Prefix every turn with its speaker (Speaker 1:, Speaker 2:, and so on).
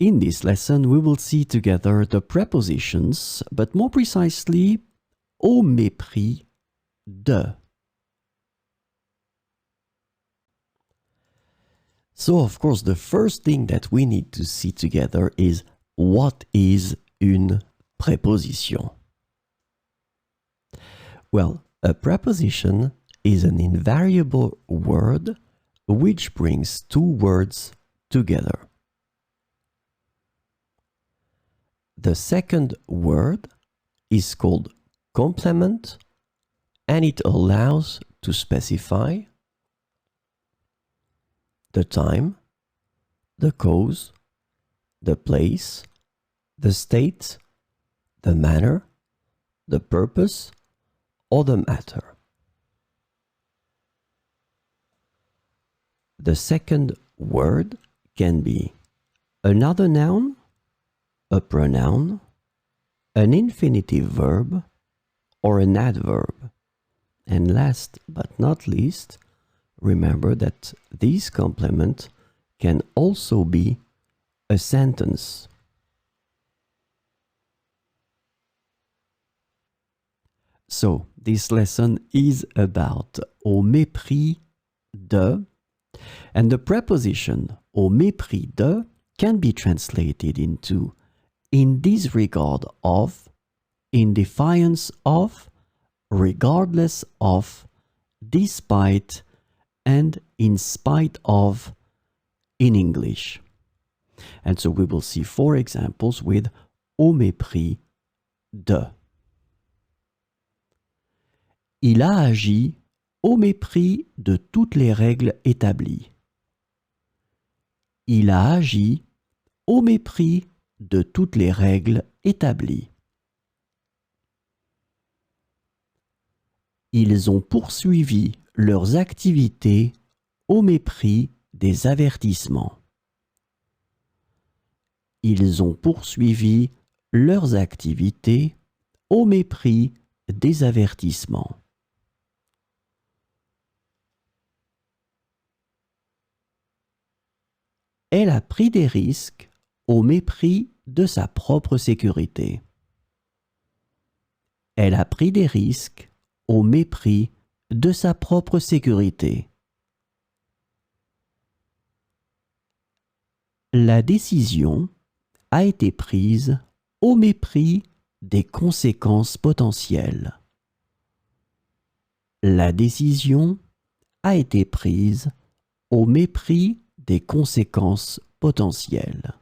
Speaker 1: In this lesson, we will see together the prepositions, but more precisely, au mépris de. So, of course, the first thing that we need to see together is what is une préposition? Well, a preposition is an invariable word which brings two words together. The second word is called complement, and it allows to specify the time, the cause, the place, the state, the manner, the purpose, or the matter. The second word can be another noun, a pronoun, an infinitive verb, or an adverb. And last but not least, remember that this complement can also be a sentence. So, this lesson is about au mépris de, and the preposition au mépris de can be translated into in disregard of, in defiance of, regardless of, despite, and in spite of in English. And so we will see 4 examples with au mépris de. Il a agi au mépris de toutes les règles établies. Il a agi au mépris de toutes les règles établies. Ils ont poursuivi leurs activités au mépris des avertissements. Ils ont poursuivi leurs activités au mépris des avertissements. Elle a pris des risques au mépris de sa propre sécurité. Elle a pris des risques au mépris de sa propre sécurité. La décision a été prise au mépris des conséquences potentielles. La décision a été prise au mépris des conséquences potentielles.